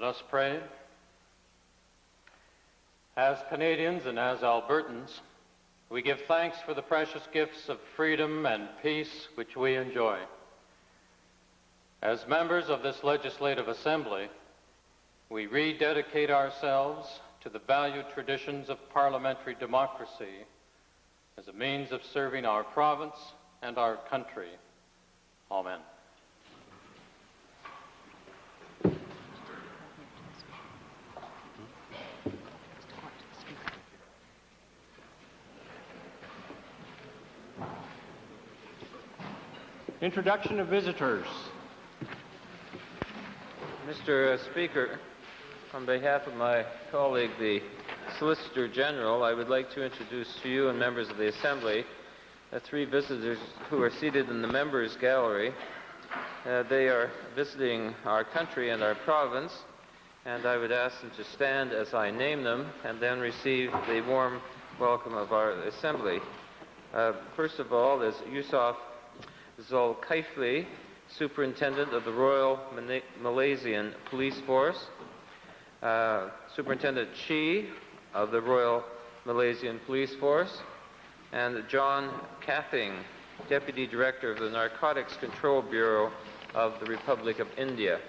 us pray. As Canadians and as Albertans, we give thanks for the precious gifts of freedom and peace which we enjoy. As members of this Legislative Assembly, we rededicate ourselves to the valued traditions of parliamentary democracy as a means of serving our province and our country. Amen. Introduction of visitors. Mr. Speaker, on behalf of my colleague, the Solicitor General, I would like to introduce to you and members of the Assembly three visitors who are seated in the members' gallery. They are visiting our country and our province, and I would ask them to stand as I name them and then receive the warm welcome of our Assembly. First of all is Yusuf Zulkifli, Superintendent of the Royal Malaysian Police Force, Superintendent Chi of the Royal Malaysian Police Force, and John Kathing, Deputy Director of the Narcotics Control Bureau of the Republic of India.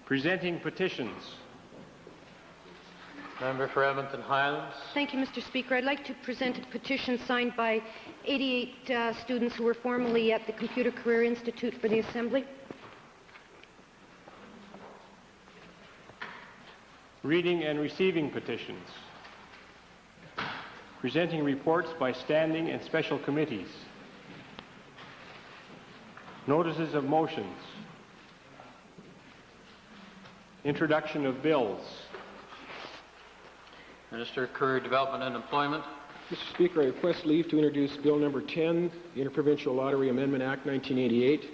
Presenting petitions. Member for Edmonton Highlands. Thank you, Mr. Speaker. I'd like to present a petition signed by 88 students who were formerly at the Computer Career Institute for the Assembly. Reading and receiving petitions. Presenting reports by standing and special committees. Notices of motions. Introduction of bills. Minister of Career Development and Employment. Mr. Speaker, I request leave to introduce Bill number 10, the Interprovincial Lottery Amendment Act 1988.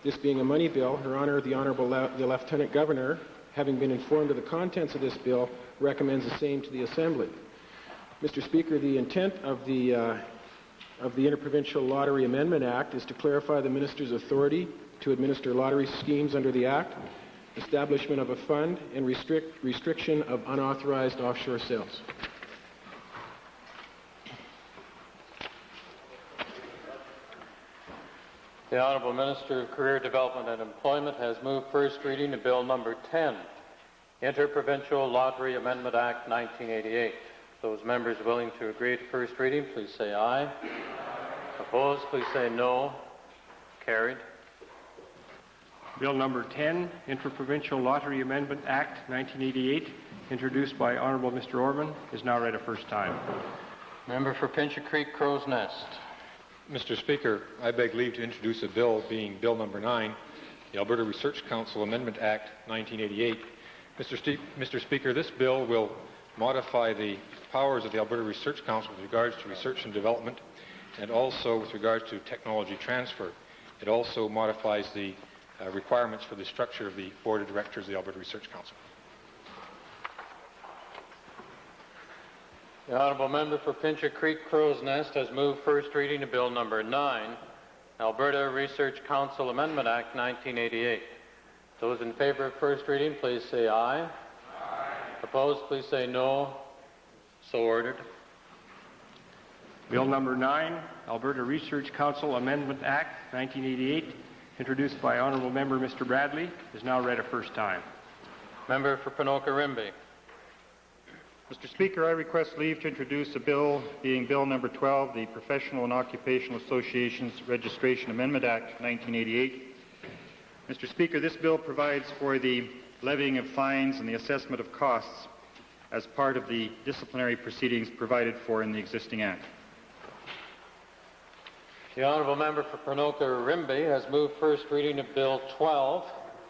This being a money bill, Her Honor, the Honourable the Lieutenant Governor, having been informed of the contents of this bill, recommends the same to the Assembly. Mr. Speaker, the intent of the Interprovincial Lottery Amendment Act is to clarify the Minister's authority to administer lottery schemes under the Act, establishment of a fund, and restriction of unauthorized offshore sales. The Honourable Minister of Career Development and Employment has moved first reading of Bill number 10, Interprovincial Lottery Amendment Act 1988. Those members willing to agree to first reading, please say aye. Aye. Opposed, please say no. Carried. Bill number 10, Interprovincial Lottery Amendment Act 1988, introduced by Honourable Mr. Orban, is now read a first time. Member for Pincher Creek, Crow's Nest. Mr. Speaker, I beg leave to introduce a bill being Bill number 9, the Alberta Research Council Amendment Act 1988. Mr. Speaker, this bill will modify the powers of the Alberta Research Council with regards to research and development and also with regards to technology transfer. It also modifies the requirements for the structure of the Board of Directors of the Alberta Research Council. The Honourable Member for Pincher Creek, Crow's Nest has moved first reading of Bill number 9, Alberta Research Council Amendment Act 1988. Those in favour of first reading, please say aye. Aye. Opposed, please say no. So ordered. Bill number 9, Alberta Research Council Amendment Act 1988, introduced by Honourable Member Mr. Bradley, is now read a first time. Member for Ponoka-Rimby. Mr. Speaker, I request leave to introduce a bill being Bill number 12, the Professional and Occupational Associations Registration Amendment Act 1988. Mr. Speaker, this bill provides for the levying of fines and the assessment of costs as part of the disciplinary proceedings provided for in the existing Act. The Honourable Member for Ponoka-Rimby has moved first reading of Bill 12,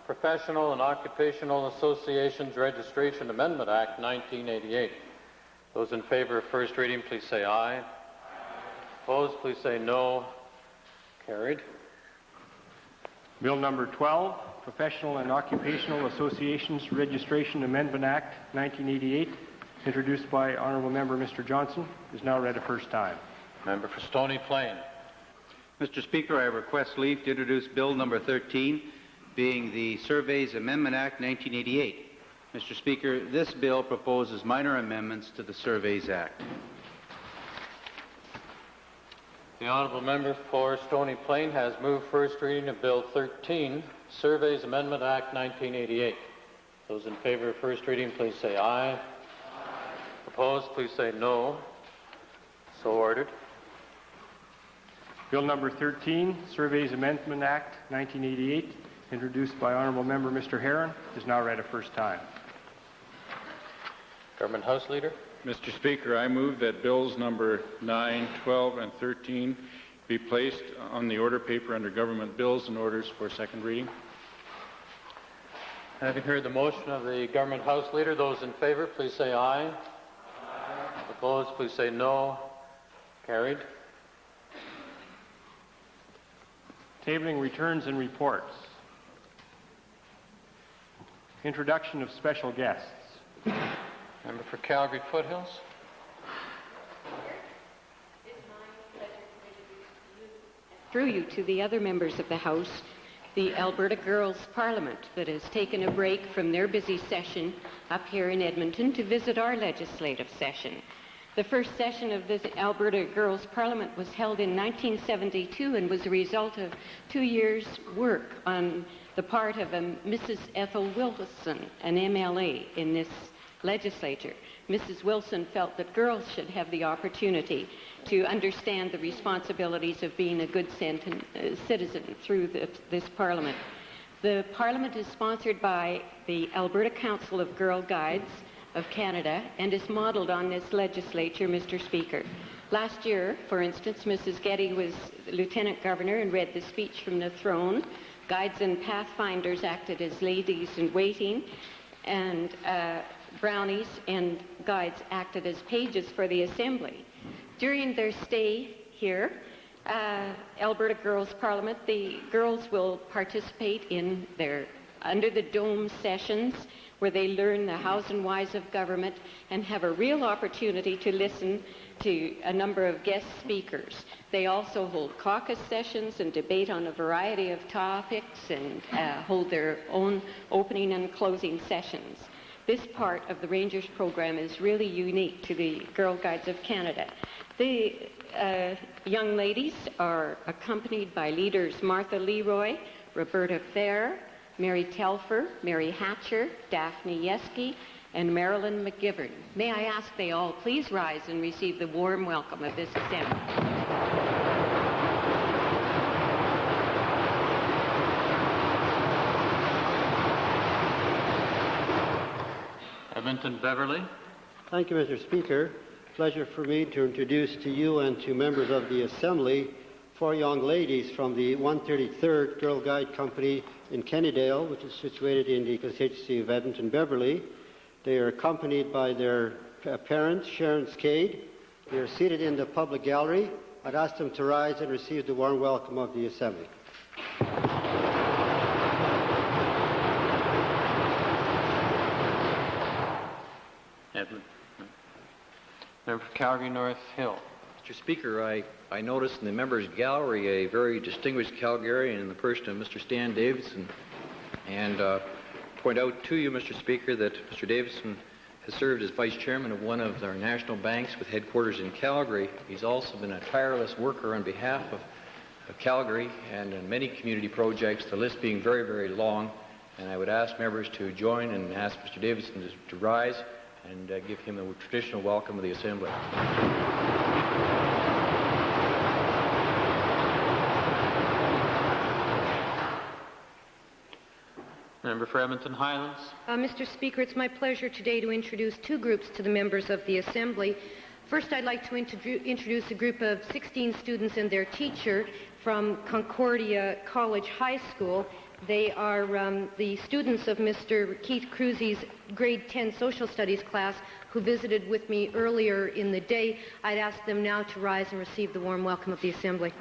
Professional and Occupational Associations Registration Amendment Act 1988. Those in favour of first reading, please say aye. Aye. Opposed, please say no. Carried. Bill number 12, Professional and Occupational Associations Registration Amendment Act 1988, introduced by Honourable Member Mr. Johnson, is now read a first time. Member for Stony Plain. Mr. Speaker, I request leave to introduce Bill number 13, being the Surveys Amendment Act 1988. Mr. Speaker, this bill proposes minor amendments to the Surveys Act. The honourable member for Stony Plain has moved first reading of Bill 13, Surveys Amendment Act 1988. Those in favor of first reading, please say aye. Aye. Opposed, please say no. So ordered. Bill number 13, Surveys Amendment Act 1988, introduced by Honourable Member Mr. Herron, is now read a first time. Government House Leader. Mr. Speaker, I move that bills number 9, 12, and 13 be placed on the order paper under Government Bills and Orders for second reading. Having heard the motion of the Government House Leader, those in favor, please say aye. Aye. Opposed, please say no. Carried. Tabling returns and reports. Introduction of special guests. Member for Calgary Foothills. Through you to the other members of the House, the Alberta Girls Parliament that has taken a break from their busy session up here in Edmonton to visit our legislative session. The first session of this Alberta Girls Parliament was held in 1972 and was a result of 2 years' work on the part of Mrs. Ethel Wilson, an MLA in this legislature. Mrs. Wilson felt that girls should have the opportunity to understand the responsibilities of being a good citizen through this Parliament. The Parliament is sponsored by the Alberta Council of Girl Guides of Canada and is modelled on this legislature, Mr. Speaker. Last year, for instance, Mrs. Getty was Lieutenant Governor and read the speech from the throne. Guides and Pathfinders acted as ladies in waiting, and brownies and guides acted as pages for the Assembly. During their stay here, Alberta Girls Parliament, the girls will participate in their Under the Dome sessions, where they learn the hows and whys of government and have a real opportunity to listen to a number of guest speakers. They also hold caucus sessions and debate on a variety of topics and hold their own opening and closing sessions. This part of the Rangers program is really unique to the Girl Guides of Canada. The young ladies are accompanied by leaders Martha Leroy, Roberta Fair, Mary Telfer, Mary Hatcher, Daphne Yeske, and Marilyn McGivern. May I ask they all please rise and receive the warm welcome of this Assembly. Edmonton Beverly. Thank you, Mr. Speaker. Pleasure for me to introduce to you and to members of the Assembly 4 young ladies from the 133rd Girl Guide Company in Kennydale, which is situated in the constituency of Edmonton Beverly. They are accompanied by their parents, Sharon Skade. They are seated in the public gallery. I'd ask them to rise and receive the warm welcome of the Assembly. Edmund. Member for Calgary North Hill. Mr. Speaker, I noticed in the members' gallery a very distinguished Calgarian in the person of Mr. Stan Davidson, and point out to you, Mr. Speaker, that Mr. Davidson has served as vice chairman of one of our national banks with headquarters in Calgary. He's also been a tireless worker on behalf of Calgary and in many community projects, the list being very, very long. And I would ask members to join and ask Mr. Davidson to rise and give him the traditional welcome of the Assembly. Member for Edmonton Highlands. Mr. Speaker, it's my pleasure today to introduce 2 groups to the members of the Assembly. First, I'd like to introduce a group of 16 students and their teacher from Concordia College High School. They are the students of Mr. Keith Cruzy's grade 10 social studies class who visited with me earlier in the day. I'd ask them now to rise and receive the warm welcome of the Assembly.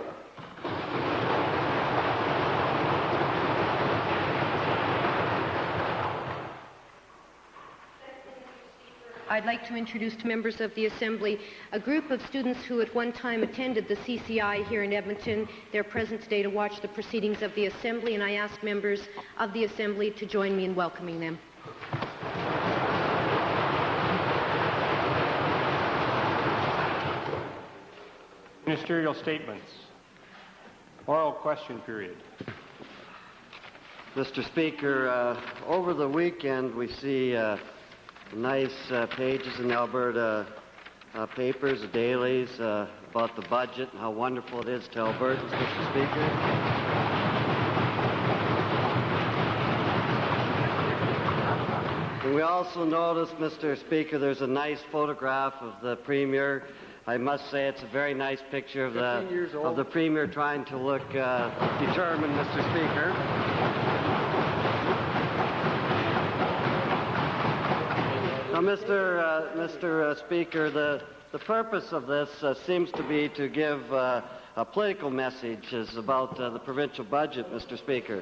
I'd like to introduce to members of the Assembly a group of students who at one time attended the CCI here in Edmonton. They're present today to watch the proceedings of the Assembly, and I ask members of the Assembly to join me in welcoming them. Ministerial statements. Oral question period. Mr. Speaker, over the weekend we see nice pages in the Alberta papers, the dailies, about the budget and how wonderful it is to Albertans, Mr. Speaker. And we also notice, Mr. Speaker, there's a nice photograph of the Premier. I must say it's a very nice picture of the Premier trying to look determined, Mr. Speaker. Now, Mr. Speaker, the purpose of this seems to be to give a political message about the provincial budget, Mr. Speaker.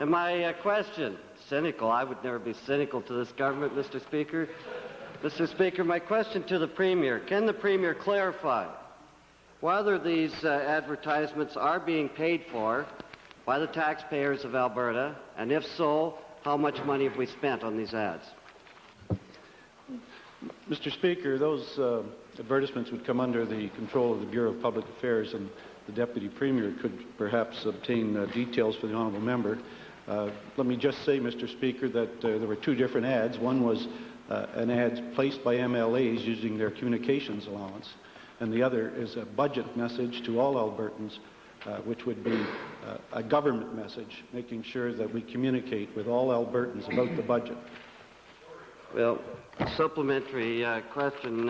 And my question, cynical, I would never be cynical to this government, Mr. Speaker. Mr. Speaker, my question to the Premier, can the Premier clarify whether these advertisements are being paid for by the taxpayers of Alberta, and if so, how much money have we spent on these ads? Mr. Speaker, those advertisements would come under the control of the Bureau of Public Affairs, and the Deputy Premier could perhaps obtain details for the honourable member. Let me just say, Mr. Speaker, that there were two different ads. One was an ad placed by MLAs using their communications allowance, and the other is a budget message to all Albertans, which would be a government message, making sure that we communicate with all Albertans about the budget. Well, supplementary question,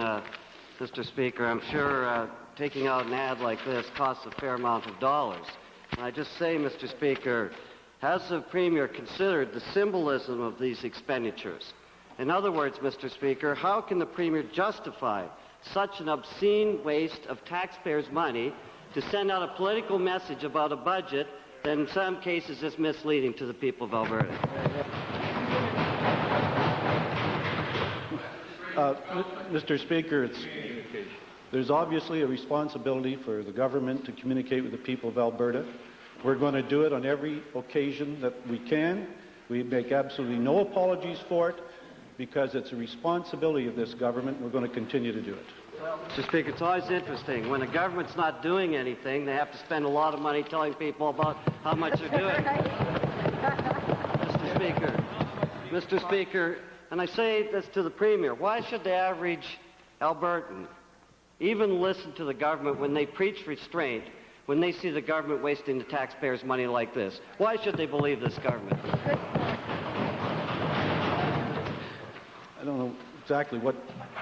Mr. Speaker. I'm sure taking out an ad like this costs a fair amount of dollars. And I just say, Mr. Speaker, has the Premier considered the symbolism of these expenditures? In other words, Mr. Speaker, how can the Premier justify such an obscene waste of taxpayers' money to send out a political message about a budget that in some cases is misleading to the people of Alberta? Mr. Speaker, there's obviously a responsibility for the government to communicate with the people of Alberta. We're going to do it on every occasion that we can. We make absolutely no apologies for it because it's a responsibility of this government. We're going to continue to do it. Mr. Speaker, it's always interesting. When a government's not doing anything, they have to spend a lot of money telling people about how much they're doing. Mr. Speaker, and I say this to the Premier, why should the average Albertan even listen to the government when they preach restraint, when they see the government wasting the taxpayers' money like this? Why should they believe this government? I don't know exactly what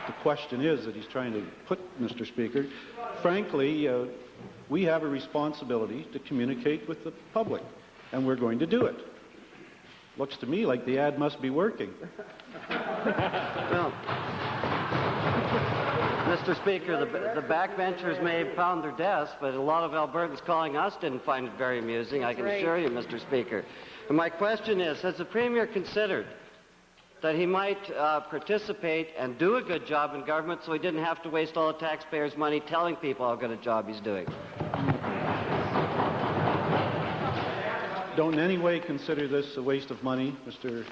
the question is that he's trying to put, Mr. Speaker. Frankly, we have a responsibility to communicate with the public, and we're going to do it. Looks to me like the ad must be working. Well, Mr. Speaker, the backbenchers may have found their desks, but a lot of Albertans calling us didn't find it very amusing, I can assure you, Mr. Speaker. And my question is, has the Premier considered that he might participate and do a good job in government so he didn't have to waste all the taxpayers' money telling people how good a job he's doing? Don't in any way consider this a waste of money, Mr.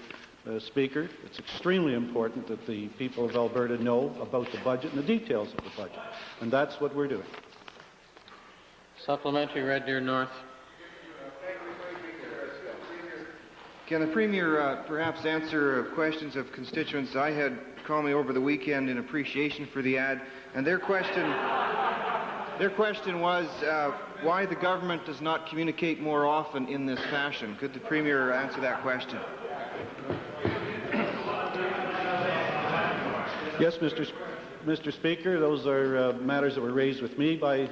Speaker. It's extremely important that the people of Alberta know about the budget and the details of the budget, and that's what we're doing. Supplementary, Red Deer North. Can the Premier perhaps answer questions of constituents I had call me over the weekend in appreciation for the ad, and their question was why the government does not communicate more often in this fashion. Could the Premier answer that question? Yes, Mr. Speaker, those are matters that were raised with me by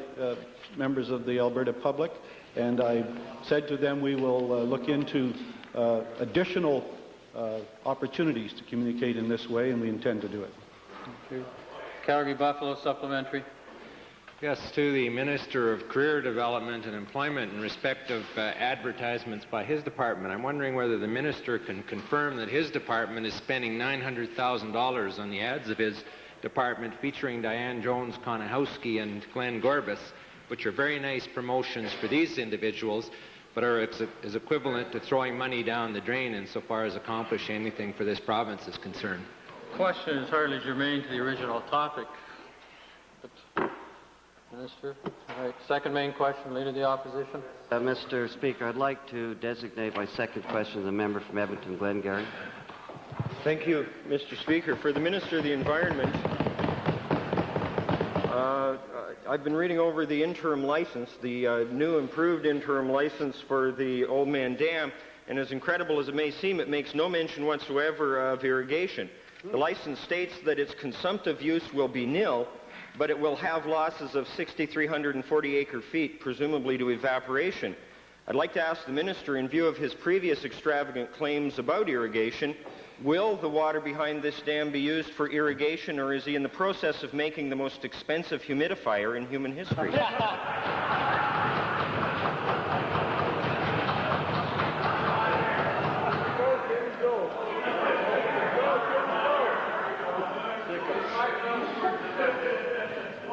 members of the Alberta public, and I said to them we will look into additional opportunities to communicate in this way, and we intend to do it. Calgary Buffalo supplementary. Yes, to the Minister of Career Development and Employment in respect of advertisements by his department. I'm wondering whether the Minister can confirm that his department is spending $900,000 on the ads of his department featuring Diane Jones-Konahowski and Glenn Gorbis, which are very nice promotions for these individuals, but is equivalent to throwing money down the drain insofar as accomplishing anything for this province is concerned. Question is hardly germane to the original topic. But, Minister, all right. Second main question, Leader of the Opposition. Mr. Speaker, I'd like to designate my second question to the member from Edmonton Glengarry. Thank you, Mr. Speaker. For the Minister of the Environment, I've been reading over the interim license, the new improved interim license for the Old Man Dam, and as incredible as it may seem, it makes no mention whatsoever of irrigation. The license states that its consumptive use will be nil, but it will have losses of 6,340 acre-feet, presumably to evaporation. I'd like to ask the Minister, in view of his previous extravagant claims about irrigation, will the water behind this dam be used for irrigation, or is he in the process of making the most expensive humidifier in human history?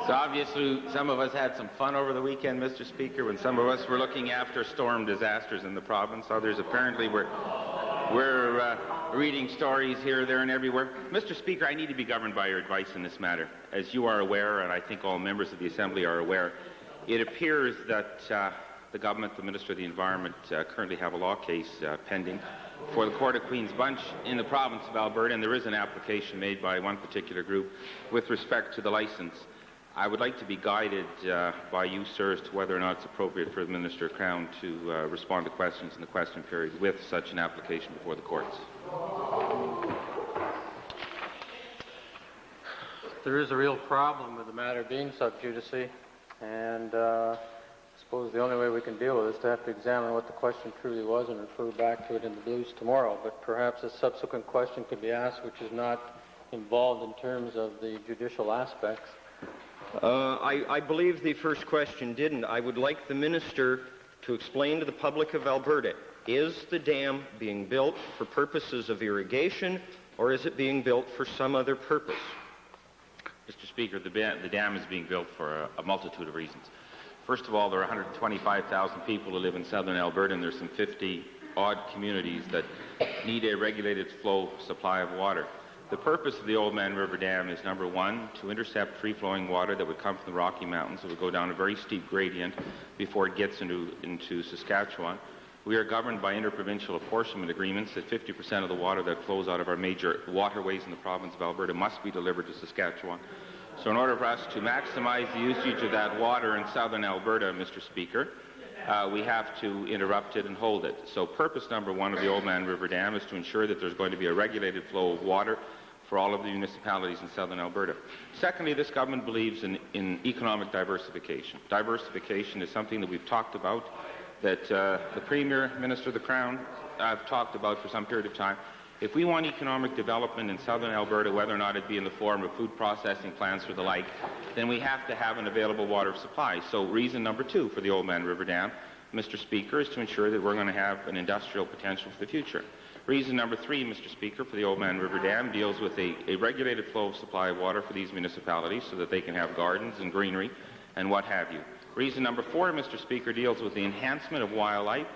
So obviously, some of us had some fun over the weekend, Mr. Speaker, when some of us were looking after storm disasters in the province. Others apparently were reading stories here, there, and everywhere. Mr. Speaker, I need to be governed by your advice in this matter. As you are aware, and I think all members of the Assembly are aware, it appears that the government, the Minister of the Environment, currently have a law case pending for the Court of Queen's Bench in the province of Alberta, and there is an application made by one particular group with respect to the license. I would like to be guided by you, sir, as to whether or not it's appropriate for the Minister of Crown to respond to questions in the question period with such an application before the courts. There is a real problem with the matter being sub judice, and I suppose the only way we can deal with it is to have to examine what the question truly was and refer back to it in the Blues tomorrow. But perhaps a subsequent question could be asked which is not involved in terms of the judicial aspects. I believe the first question didn't. I would like the Minister to explain to the public of Alberta, is the dam being built for purposes of irrigation, or is it being built for some other purpose? Mr. Speaker, the dam is being built for a multitude of reasons. First of all, there are 125,000 people who live in southern Alberta, and there's some 50-odd communities that need a regulated flow supply of water. The purpose of the Old Man River Dam is, number one, to intercept free-flowing water that would come from the Rocky Mountains. It would go down a very steep gradient before it gets into Saskatchewan. We are governed by interprovincial apportionment agreements that 50% of the water that flows out of our major waterways in the province of Alberta must be delivered to Saskatchewan. So in order for us to maximize the usage of that water in southern Alberta, Mr. Speaker, we have to interrupt it and hold it. So purpose number one of the Old Man River Dam is to ensure that there's going to be a regulated flow of water for all of the municipalities in southern Alberta. Secondly, this government believes in economic diversification. Diversification is something that we've talked about, that the Premier, Minister of the Crown, have talked about for some period of time. If we want economic development in southern Alberta, whether or not it be in the form of food processing plants or the like, then we have to have an available water supply. So reason number two for the Old Man River Dam, Mr. Speaker, is to ensure that we're going to have an industrial potential for the future. Reason number three, Mr. Speaker, for the Old Man River Dam deals with a regulated flow of supply of water for these municipalities so that they can have gardens and greenery and what have you. Reason number four, Mr. Speaker, deals with the enhancement of wildlife.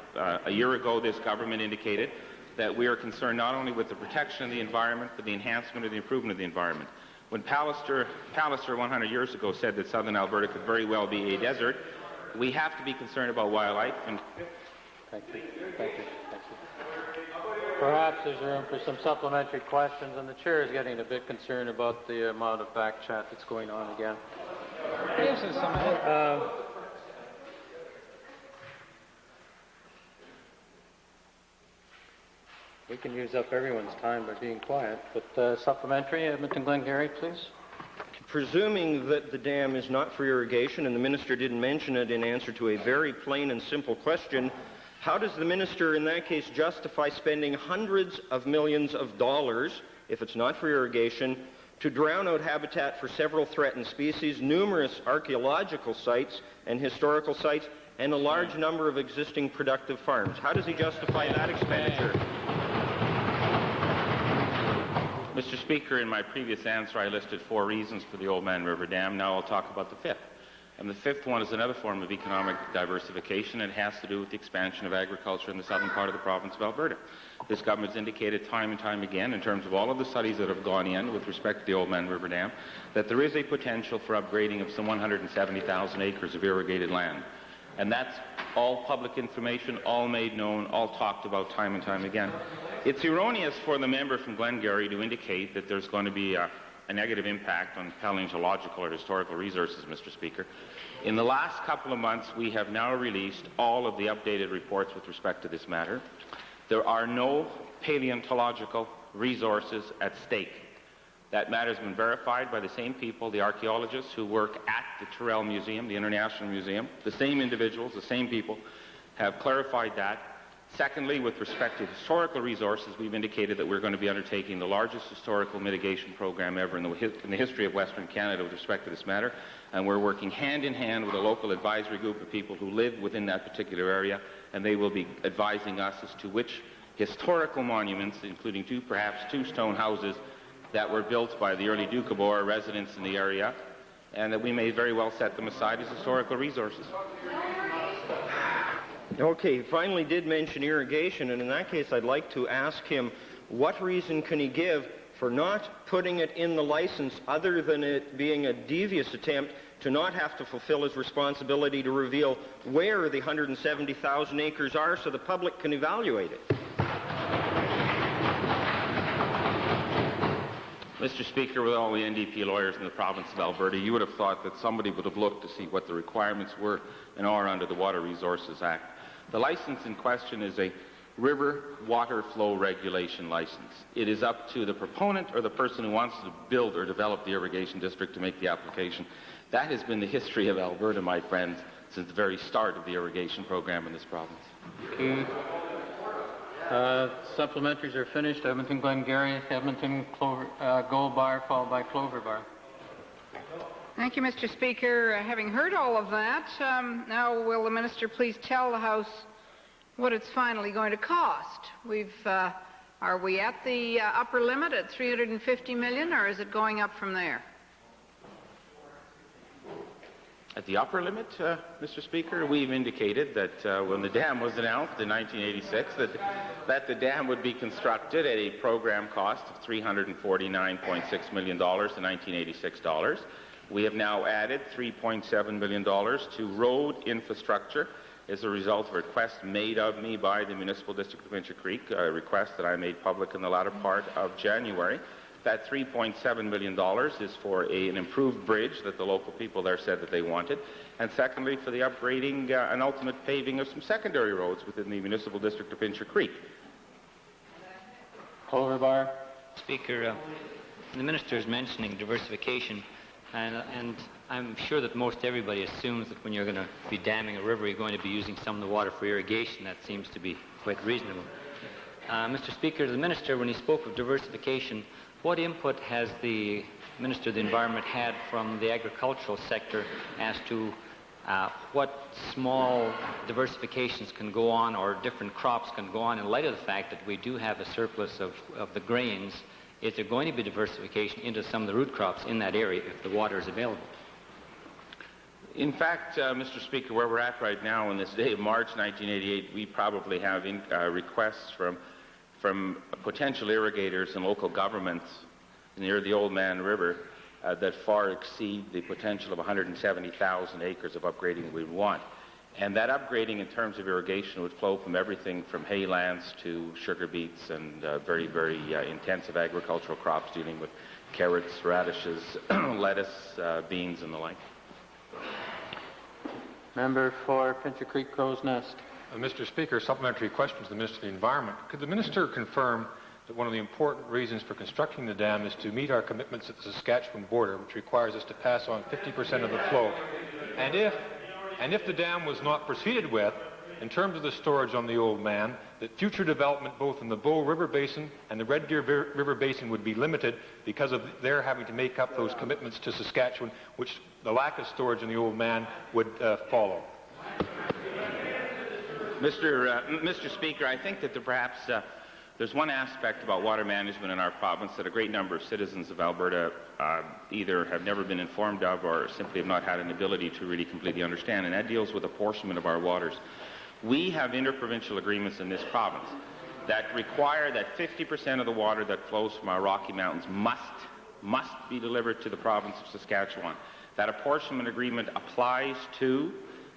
A year ago, this government indicated that we are concerned not only with the protection of the environment, but the enhancement or the improvement of the environment. When Pallister 100 years ago said that southern Alberta could very well be a desert, we have to be concerned about wildlife. And Thank you. Thank you. Thank you. Perhaps there's room for some supplementary questions, and the chair is getting a bit concerned about the amount of back chat that's going on again. We can use up everyone's time by being quiet, but supplementary, Edmonton Glengarry, please. Presuming that the dam is not for irrigation, and the Minister didn't mention it in answer to a very plain and simple question, how does the Minister in that case justify spending hundreds of millions of dollars, if it's not for irrigation, to drown out habitat for several threatened species, numerous archaeological sites and historical sites, and a large number of existing productive farms. How does he justify that expenditure? Mr. Speaker, in my previous answer, I listed 4 reasons for the Old Man River Dam. Now I'll talk about the 5th. And the 5th one is another form of economic diversification. It has to do with the expansion of agriculture in the southern part of the province of Alberta. This government has indicated time and time again, in terms of all of the studies that have gone in with respect to the Old Man River Dam, that there is a potential for upgrading of some 170,000 acres of irrigated land. And that's all public information, all made known, all talked about time and time again. It's erroneous for the member from Glengarry to indicate that there's going to be a negative impact on paleontological or historical resources, Mr. Speaker. In the last couple of months, we have now released all of the updated reports with respect to this matter. There are no paleontological resources at stake. That matter has been verified by the same people, the archaeologists who work at the Tyrrell Museum, the International Museum. The same individuals, the same people, have clarified that. Secondly, with respect to historical resources, we've indicated that we're going to be undertaking the largest historical mitigation program ever in the history of Western Canada with respect to this matter, and we're working hand in hand with a local advisory group of people who live within that particular area, and they will be advising us as to which historical monuments, including perhaps two stone houses that were built by the early Duke of Orr residents in the area, and that we may very well set them aside as historical resources. Okay, he finally did mention irrigation, and in that case I'd like to ask him what reason can he give for not putting it in the license other than it being a devious attempt to not have to fulfill his responsibility to reveal where the 170,000 acres are so the public can evaluate it. Mr. Speaker, with all the NDP lawyers in the province of Alberta, you would have thought that somebody would have looked to see what the requirements were and are under the Water Resources Act. The license in question is a river water flow regulation license. It is up to the proponent or the person who wants to build or develop the irrigation district to make the application. That has been the history of Alberta, my friends, since the very start of the irrigation program in this province. Supplementaries are finished. Edmonton, Glengarry, Edmonton, Gold Bar, followed by Clover Bar. Thank you, Mr. Speaker. Having heard all of that, now will the minister please tell the House what it's finally going to cost? Are we at the upper limit at $350 million, or is it going up from there? At the upper limit, Mr. Speaker, we've indicated that when the dam was announced in 1986, that the dam would be constructed at a program cost of $349.6 million to 1986 dollars. We have now added $3.7 million to road infrastructure as a result of a request made of me by the Municipal District of Pincher Creek, a request that I made public in the latter part of January. That $3.7 million is for an improved bridge that the local people there said that they wanted, and secondly for the upgrading and ultimate paving of some secondary roads within the Municipal District of Pincher Creek. Clover Bar. Speaker, the Minister is mentioning diversification, and I'm sure that most everybody assumes that when you're going to be damming a river, you're going to be using some of the water for irrigation. That seems to be quite reasonable. Mr. Speaker, the Minister, when he spoke of diversification, what input has the Minister of the Environment had from the agricultural sector as to what small diversifications can go on or different crops can go on in light of the fact that we do have a surplus of the grains? Is there going to be diversification into some of the root crops in that area if the water is available? In fact, Mr. Speaker, where we're at right now on this day of March 1988, we probably have requests from potential irrigators and local governments near the Old Man River that far exceed the potential of 170,000 acres of upgrading we want. And that upgrading in terms of irrigation would flow from everything from haylands to sugar beets and very, very intensive agricultural crops dealing with carrots, radishes, lettuce, beans, and the like. Member for Pincher Creek, Crow's Nest. Mr. Speaker, supplementary question to the Minister of the Environment. Could the Minister confirm that one of the important reasons for constructing the dam is to meet our commitments at the Saskatchewan border, which requires us to pass on 50% of the flow? And if the dam was not proceeded with, in terms of the storage on the Old Man, that future development both in the Bow River Basin and the Red Deer River Basin would be limited because of their having to make up those commitments to Saskatchewan, which the lack of storage in the Old Man would follow. Mr. Speaker, I think that perhaps there's one aspect about water management in our province that a great number of citizens of Alberta either have never been informed of or simply have not had an ability to really completely understand, and that deals with apportionment of our waters. We have interprovincial agreements in this province that require that 50% of the water that flows from our Rocky Mountains must be delivered to the province of Saskatchewan. That apportionment agreement applies to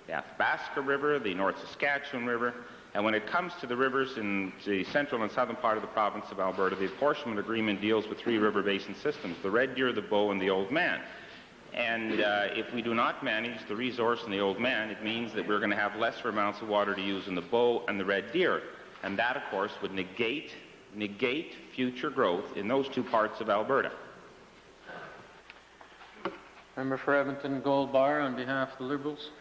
the Athabasca River, the North Saskatchewan River, and when it comes to the rivers in the central and southern part of the province of Alberta, the apportionment agreement deals with 3 river basin systems, the Red Deer, the Bow, and the Old Man. And if we do not manage the resource in the Old Man, it means that we're going to have lesser amounts of water to use in the Bow and the Red Deer. And that, of course, would negate future growth in those 2 parts of Alberta. Member for Edmonton Gold Bar on behalf of the Liberals.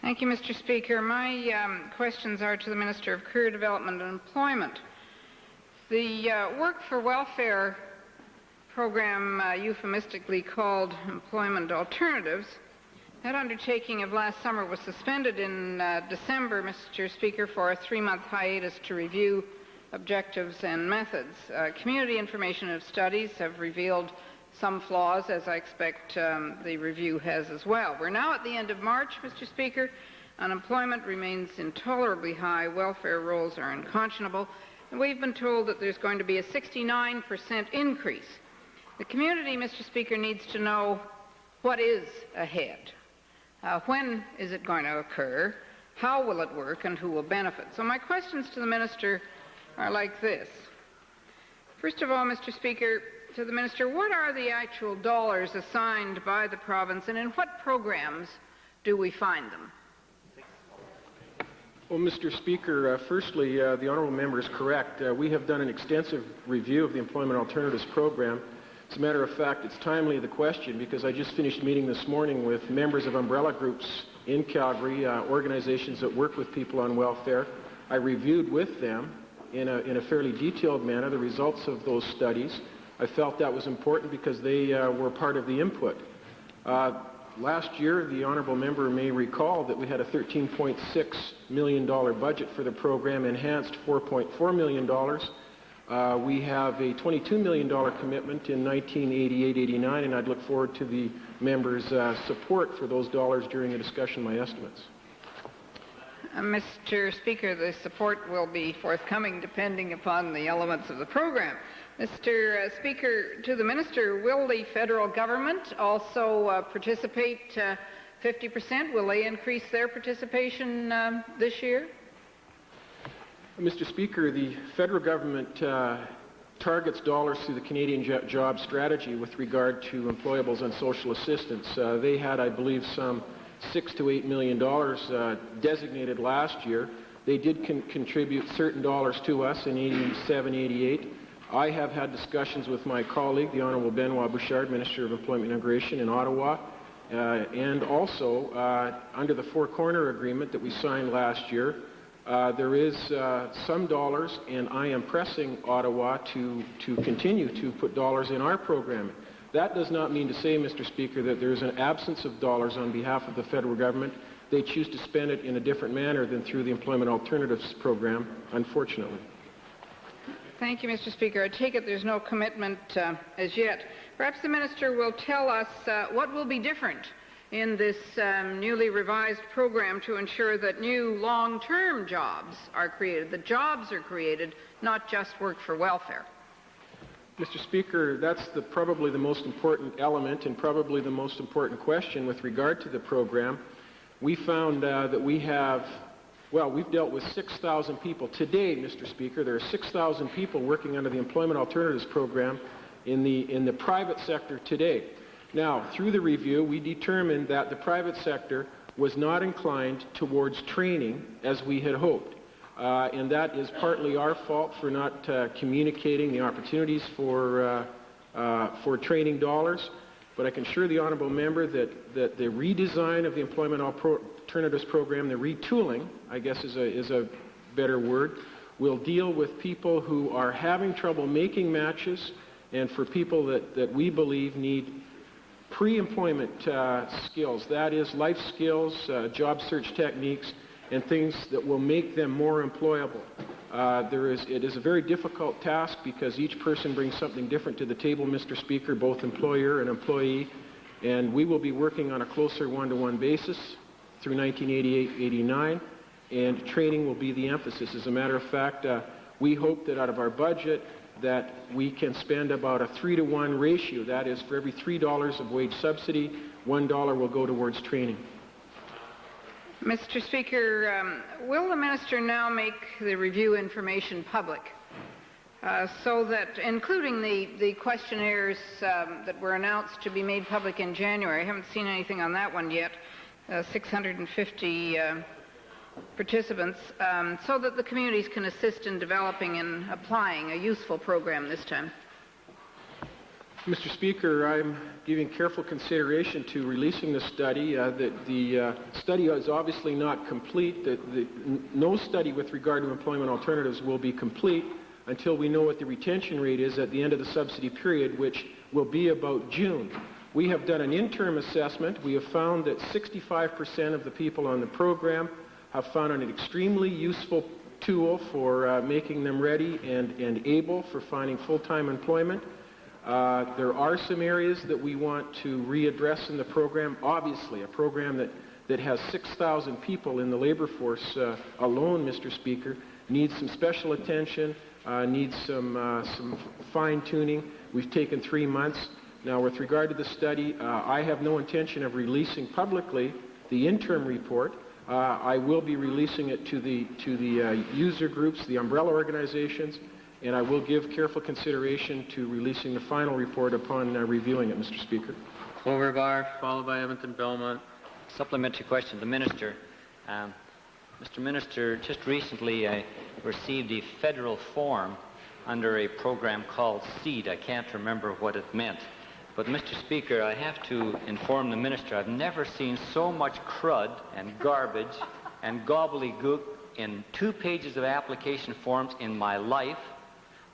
Thank you, Mr. Speaker. My questions are to the Minister of Career Development and Employment. The Work for Welfare program, euphemistically called Employment Alternatives, that undertaking of last summer was suspended in December, Mr. Speaker, for a 3-month hiatus to review objectives and methods. Community information and studies have revealed some flaws, as I expect the review has as well. We're now at the end of March, Mr. Speaker. Unemployment remains intolerably high. Welfare rolls are unconscionable. And we've been told that there's going to be a 69% increase. The community, Mr. Speaker, needs to know what is ahead. When is it going to occur? How will it work? And who will benefit? So my questions to the Minister are like this. First of all, Mr. Speaker, to the Minister, what are the actual dollars assigned by the province, and in what programs do we find them? Well, Mr. Speaker, firstly, the honourable member is correct. We have done an extensive review of the Employment Alternatives Program. As a matter of fact, it's timely, the question, because I just finished meeting this morning with members of umbrella groups in Calgary, organizations that work with people on welfare. I reviewed with them in a fairly detailed manner the results of those studies. I felt that was important because they were part of the input. Last year, the honourable member may recall that we had a $13.6 million budget for the program, enhanced $4.4 million. We have a $22 million commitment in 1988-89, and I'd look forward to the members' support for those dollars during the discussion of my estimates. Mr. Speaker, the support will be forthcoming depending upon the elements of the program. Mr. Speaker, to the Minister, will the federal government also participate 50%? Will they increase their participation this year? Mr. Speaker, the federal government targets dollars through the Canadian Job Strategy with regard to employables and social assistance. They had, I believe, some $6 to $8 million designated last year. They did contribute certain dollars to us in 87, 88. I have had discussions with my colleague, the Honourable Benoit Bouchard, Minister of Employment and Immigration in Ottawa, and also under the Four Corner Agreement that we signed last year, there is some dollars, and I am pressing Ottawa to continue to put dollars in our programming. That does not mean to say, Mr. Speaker, that there is an absence of dollars on behalf of the federal government. They choose to spend it in a different manner than through the Employment Alternatives Program, unfortunately. Thank you, Mr. Speaker. I take it there's no commitment as yet. Perhaps the Minister will tell us what will be different in this newly revised program to ensure that new long-term jobs are created, that jobs are created, not just work for welfare. Mr. Speaker, that's probably the most important element and probably the most important question with regard to the program. We found that we've dealt with 6,000 people. Today, Mr. Speaker, there are 6,000 people working under the Employment Alternatives Program in the private sector today. Now, through the review, we determined that the private sector was not inclined towards training as we had hoped. And that is partly our fault for not communicating the opportunities for training dollars. But I can assure the honourable member that the redesign of the Employment Alternatives program, the retooling, I guess is a better word, will deal with people who are having trouble making matches and for people that we believe need pre-employment skills, that is life skills, job search techniques, and things that will make them more employable. It is a very difficult task because each person brings something different to the table, Mr. Speaker, both employer and employee, and we will be working on a closer one-to-one basis through 1988-89, and training will be the emphasis. As a matter of fact, we hope that out of our budget that we can spend about a 3-to-1 ratio. That is, for every $3 of wage subsidy, $1 will go towards training. Mr. Speaker, will the minister now make the review information public so that, including the questionnaires that were announced to be made public in January, I haven't seen anything on that one yet, 650 participants, so that the communities can assist in developing and applying a useful program this time? Mr. Speaker, I'm giving careful consideration to releasing the study. The study is obviously not complete. No study with regard to employment alternatives will be complete until we know what the retention rate is at the end of the subsidy period, which will be about June. We have done an interim assessment. We have found that 65% of the people on the program have found an extremely useful tool for making them ready and able for finding full-time employment. There are some areas that we want to readdress in the program. Obviously, a program that has 6,000 people in the labor force alone, Mr. Speaker, needs some special attention, needs some fine-tuning. We've taken 3 months. Now, with regard to the study, I have no intention of releasing publicly the interim report. I will be releasing it to the user groups, the umbrella organizations, and I will give careful consideration to releasing the final report upon reviewing it, Mr. Speaker. Overbar, followed by Edmonton Belmont. Supplementary question to the Minister. Mr. Minister, just recently I received a federal form under a program called SEED. I can't remember what it meant. But, Mr. Speaker, I have to inform the Minister I've never seen so much crud and garbage and gobbledygook in 2 pages of application forms in my life.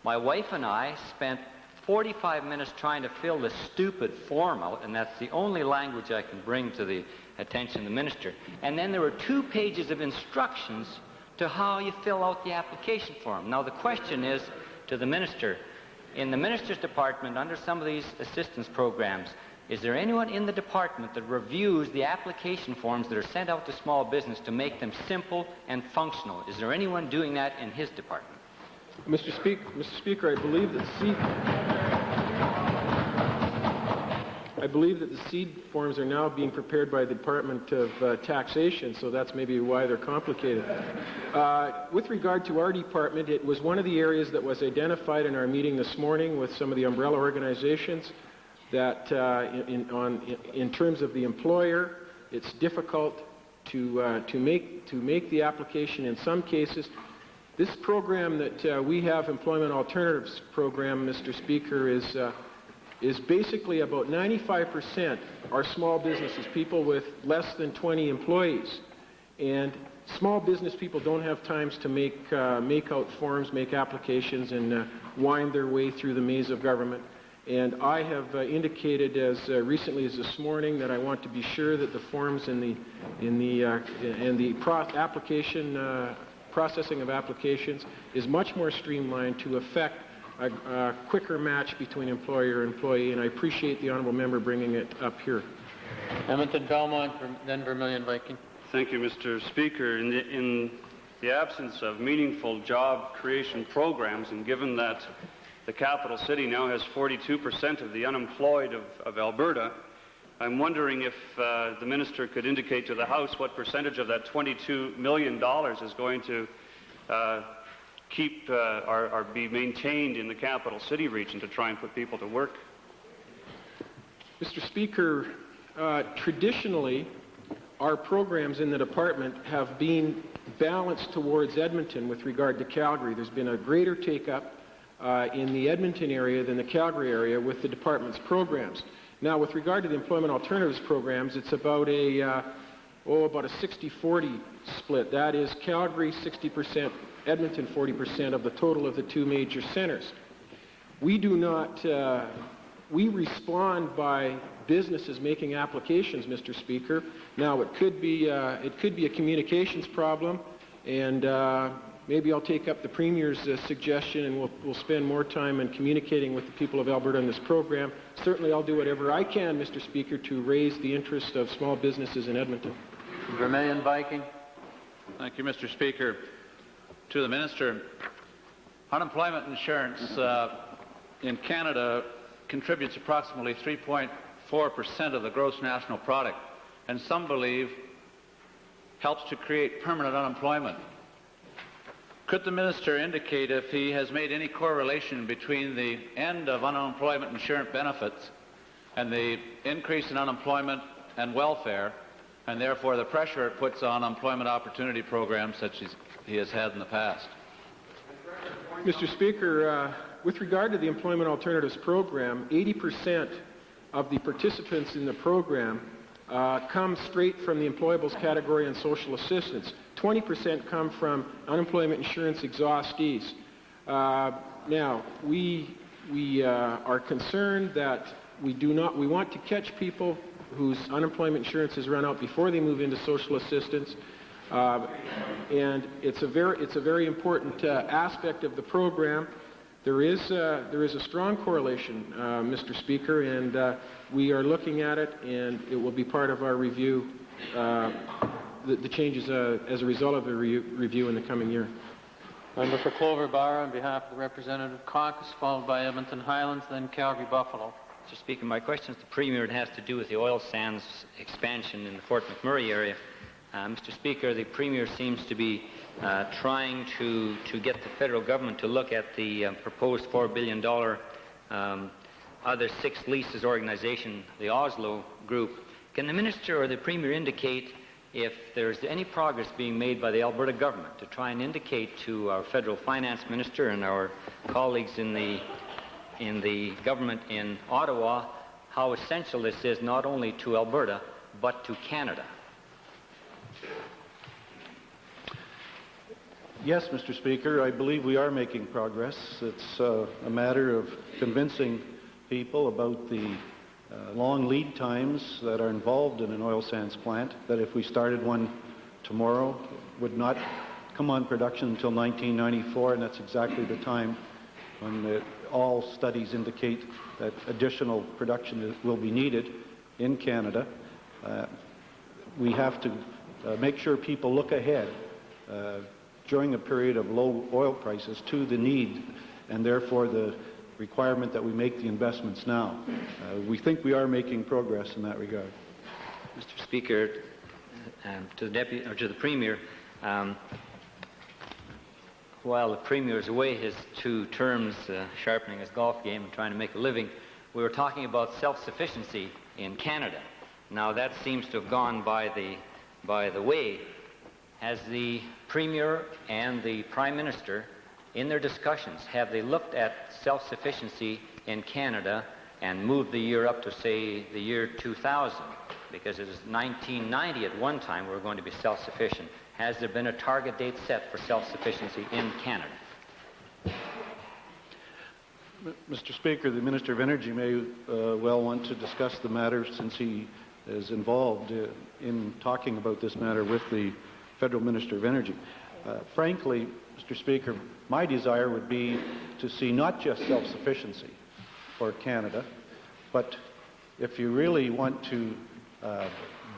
My wife and I spent 45 minutes trying to fill this stupid form out, and that's the only language I can bring to the attention of the Minister. And then there were 2 pages of instructions to how you fill out the application form. Now, the question is to the Minister, in the Minister's department, under some of these assistance programs, is there anyone in the department that reviews the application forms that are sent out to small business to make them simple and functional? Is there anyone doing that in his department? Mr. Speaker, I believe that the SEED forms are now being prepared by the Department of Taxation, so that's maybe why they're complicated. With regard to our department, it was one of the areas that was identified in our meeting this morning with some of the umbrella organizations that in terms of the employer, it's difficult to make the application in some cases. This program that we have, Employment Alternatives Program, Mr. Speaker, is basically about 95% are small businesses, people with less than 20 employees. And small business people don't have times to make out forms, make applications, and wind their way through the maze of government. And I have indicated as recently as this morning that I want to be sure that the forms and the processing of applications is much more streamlined to effect a quicker match between employer and employee, and I appreciate the honourable member bringing it up here. Edmonton Belmont, then Vermilion Viking. Thank you, Mr. Speaker. In the absence of meaningful job creation programs, and given that the capital city now has 42% of the unemployed of Alberta, I'm wondering if the minister could indicate to the House what percentage of that $22 million is going to keep or be maintained in the capital city region to try and put people to work. Mr. Speaker, traditionally, our programs in the department have been balanced towards Edmonton with regard to Calgary. There's been a greater take-up in the Edmonton area than the Calgary area with the department's programs. Now, with regard to the Employment Alternatives programs, it's about a about a 60-40 split. That is Calgary 60%, Edmonton 40% of the total of the two major centers. We do not, we respond by businesses making applications, Mr. Speaker. Now, it could be a communications problem, and maybe I'll take up the Premier's suggestion, and we'll spend more time in communicating with the people of Alberta on this program. Certainly, I'll do whatever I can, Mr. Speaker, to raise the interest of small businesses in Edmonton. Vermilion Viking. Thank you, Mr. Speaker. To the Minister, unemployment insurance in Canada contributes approximately 3.4% of the gross national product, and some believe helps to create permanent unemployment. Could the Minister indicate if he has made any correlation between the end of unemployment insurance benefits and the increase in unemployment and welfare, and therefore the pressure it puts on employment opportunity programs such as he has had in the past? Mr. Speaker, with regard to the Employment Alternatives Program, 80% of the participants in the program come straight from the employables category and social assistance. 20% come from unemployment insurance exhaustees. Now, we are concerned that we want to catch people whose unemployment insurance has run out before they move into social assistance. And it's a very important aspect of the program. There is a strong correlation, Mr. Speaker, and we are looking at it, and it will be part of our review, the changes as a result of the review in the coming year. Member for Clover Bar on behalf of the Representative Caucus, followed by Edmonton Highlands, then Calgary Buffalo. Mr. Speaker, my question is to the Premier. It has to do with the oil sands expansion in the Fort McMurray area. Mr. Speaker, the Premier seems to be trying to get the federal government to look at the proposed $4 billion other six leases organization, the Oslo Group. Can the Minister or the Premier indicate if there's any progress being made by the Alberta government to try and indicate to our federal finance minister and our colleagues in the government in Ottawa how essential this is not only to Alberta but to Canada? Yes, Mr. Speaker, I believe we are making progress. It's a matter of convincing people about the long lead times that are involved in an oil sands plant, that if we started one tomorrow, would not come on production until 1994, and that's exactly the time when all studies indicate that additional production will be needed in Canada. We have to make sure people look ahead during a period of low oil prices to the need, and therefore the requirement that we make the investments now. We think we are making progress in that regard. Mr. Speaker, to the Premier, while the Premier is away his 2 terms sharpening his golf game and trying to make a living, we were talking about self-sufficiency in Canada. Now that seems to have gone by the way. Has the Premier and the Prime Minister, in their discussions, have they looked at self-sufficiency in Canada and moved the year up to, say, the year 2000? Because it was 1990 at one time we were going to be self-sufficient. Has there been a target date set for self-sufficiency in Canada? Mr. Speaker, the Minister of Energy may well want to discuss the matter since he is involved in talking about this matter with the Federal Minister of Energy. Frankly, Mr. Speaker, my desire would be to see not just self-sufficiency for Canada, but if you really want to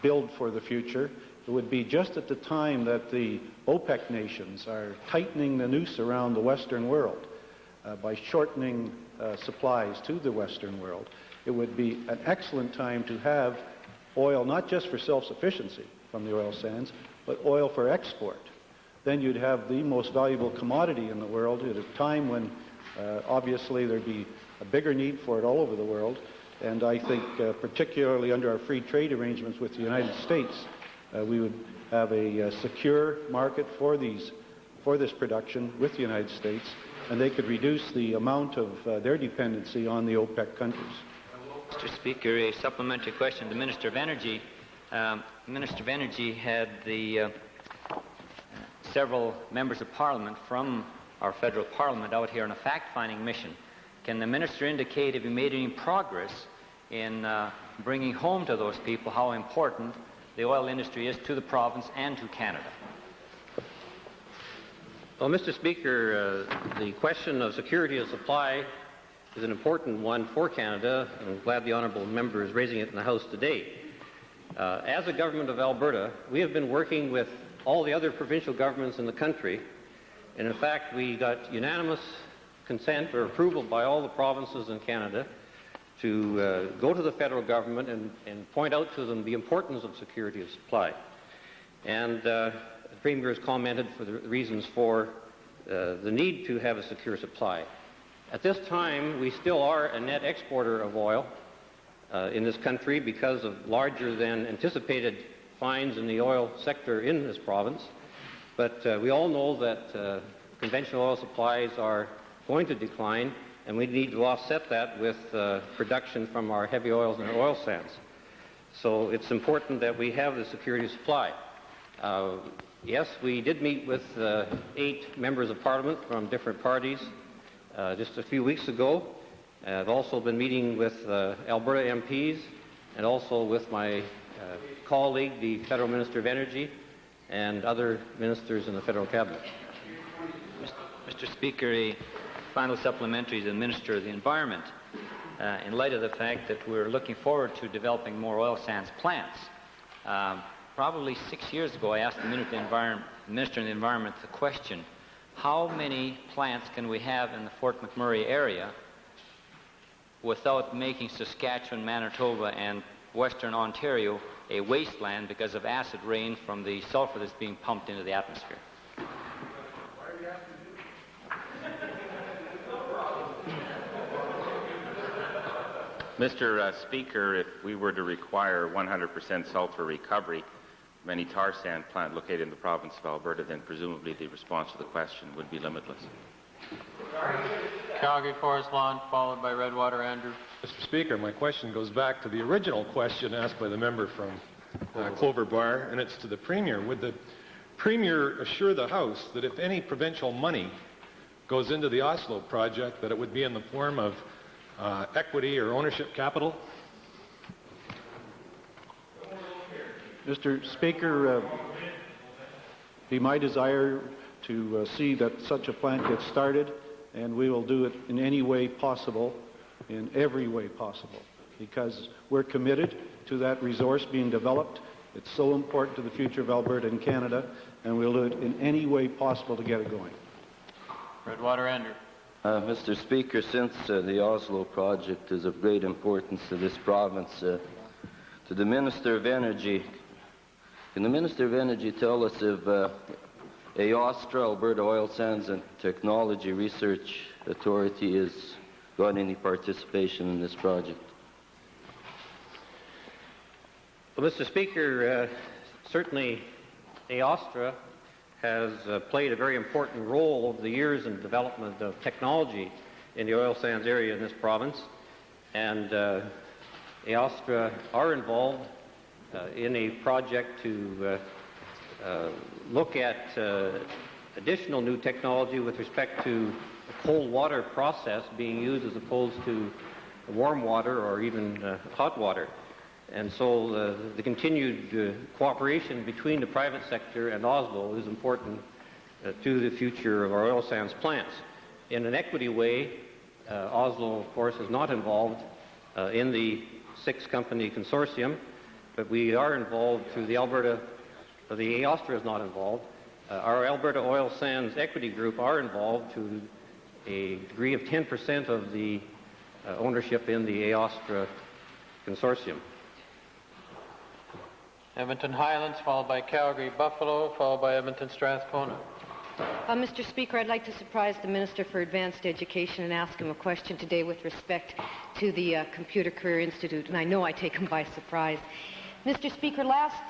build for the future, it would be just at the time that the OPEC nations are tightening the noose around the Western world by shortening supplies to the Western world. It would be an excellent time to have oil not just for self-sufficiency from the oil sands, but oil for export. Then you'd have the most valuable commodity in the world at a time when obviously there'd be a bigger need for it all over the world. And I think particularly under our free trade arrangements with the United States, we would have a secure market for this production with the United States, and they could reduce the amount of their dependency on the OPEC countries. Mr. Speaker, a supplementary question to the Minister of Energy. Minister of Energy had the several members of Parliament from our federal Parliament out here on a fact-finding mission. Can the Minister indicate if he made any progress in bringing home to those people how important the oil industry is to the province and to Canada? Well, Mr. Speaker, the question of security of supply is an important one for Canada, and I'm glad the honourable member is raising it in the House today. As a government of Alberta, we have been working with all the other provincial governments in the country, and in fact we got unanimous consent or approval by all the provinces in Canada to go to the federal government and point out to them the importance of security of supply. And the Premier has commented for the reasons for the need to have a secure supply. At this time, we still are a net exporter of oil in this country because of larger than anticipated finds in the oil sector in this province. But we all know that conventional oil supplies are going to decline, and we need to offset that with production from our heavy oils and our oil sands. So it's important that we have the security of supply. Yes, we did meet with 8 members of Parliament from different parties just a few weeks ago. I've also been meeting with Alberta MPs and also with my colleague, the Federal Minister of Energy, and other ministers in the Federal Cabinet. Mr. Speaker, a final supplementary to the Minister of the Environment. In light of the fact that we're looking forward to developing more oil sands plants, probably 6 years ago I asked the Minister of the Environment the question, how many plants can we have in the Fort McMurray area without making Saskatchewan, Manitoba, and Western Ontario a wasteland because of acid rain from the sulfur that's being pumped into the atmosphere? Mr. Speaker, if we were to require 100% sulfur recovery from any tar sand plant located in the province of Alberta, then presumably the response to the question would be limitless. Calgary Forest Lawn, followed by Redwater Andrew. Mr. Speaker, my question goes back to the original question asked by the member from Clover Bar, and it's to the Premier. Would the Premier assure the House that if any provincial money goes into the Oslo project, that it would be in the form of equity or ownership capital? Mr. Speaker, be my desire to see that such a plant gets started, and we will do it in any way possible, in every way possible, because we're committed to that resource being developed. It's so important to the future of Alberta and Canada, and we'll do it in any way possible to get it going. Redwater Andrew. Mr. Speaker, since the Oslo project is of great importance to this province, to the Minister of Energy, can the Minister of Energy tell us if AOSTRA, Alberta Oil Sands and Technology Research Authority, has got any participation in this project? Well, Mr. Speaker, certainly AOSTRA has played a very important role over the years in the development of technology in the oil sands area in this province. And AOSTRA are involved in a project to look at additional new technology with respect to the cold water process being used as opposed to warm water or even hot water. And so the continued cooperation between the private sector and Oslo is important to the future of our oil sands plants. In an equity way, Oslo, of course, is not involved in the 6-company consortium, but we are involved through the Alberta, the AOSTRA is not involved. Our Alberta Oil Sands Equity Group are involved to a degree of 10% of the ownership in the AOSTRA consortium. Edmonton Highlands, followed by Calgary Buffalo, followed by Edmonton Strathcona. Mr. Speaker, I'd like to surprise the Minister for Advanced Education and ask him a question today with respect to the Computer Career Institute, and I know I take him by surprise. Mr. Speaker, last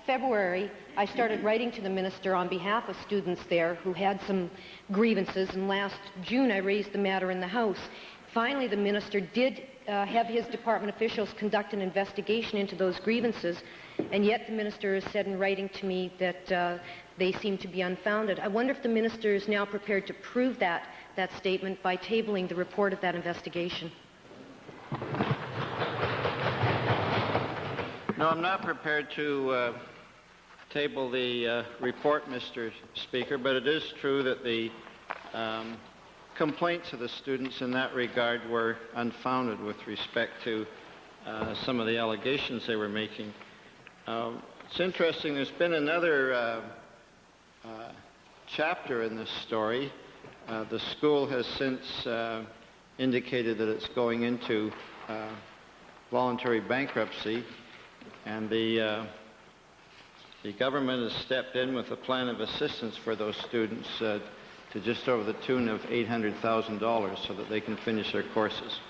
February, I started writing to the Minister on behalf of students there who had some grievances, and last June I raised the matter in the House. Finally, the minister did have his department officials conduct an investigation into those grievances, and yet the minister has said in writing to me that they seem to be unfounded. I wonder if the minister is now prepared to prove that statement by tabling the report of that investigation. No, I'm not prepared to table the report, Mr. Speaker, but it is true that the complaints of the students in that regard were unfounded with respect to some of the allegations they were making. It's interesting, there's been another chapter in this story. The school has since indicated that it's going into voluntary bankruptcy, and the government has stepped in with a plan of assistance for those students to just over the tune of $800,000 so that they can finish their courses.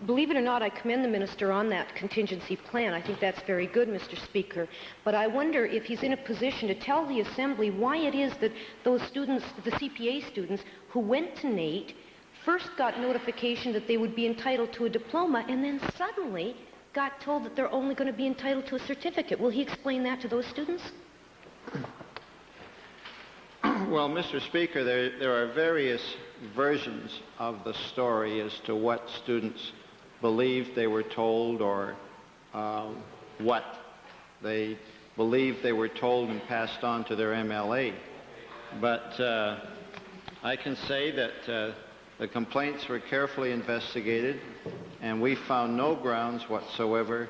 Believe it or not, I commend the minister on that contingency plan. I think that's very good, Mr. Speaker. But I wonder if he's in a position to tell the Assembly why it is that those students, the CPA students, who went to NAIT, first got notification that they would be entitled to a diploma, and then suddenly got told that they're only going to be entitled to a certificate. Will he explain that to those students? Well, Mr. Speaker, there are various versions of the story as to what students believed they were told, or what they believed they were told and passed on to their MLA. But I can say that the complaints were carefully investigated, and we found no grounds whatsoever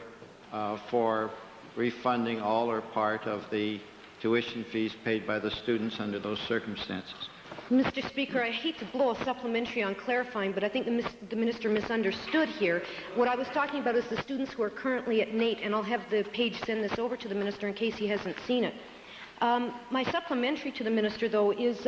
for refunding all or part of the tuition fees paid by the students under those circumstances. Mr. Speaker, I hate to blow a supplementary on clarifying, but I think the minister misunderstood here. What I was talking about is the students who are currently at NAIT, and I'll have the page send this over to the minister in case he hasn't seen it. My supplementary to the minister, though, is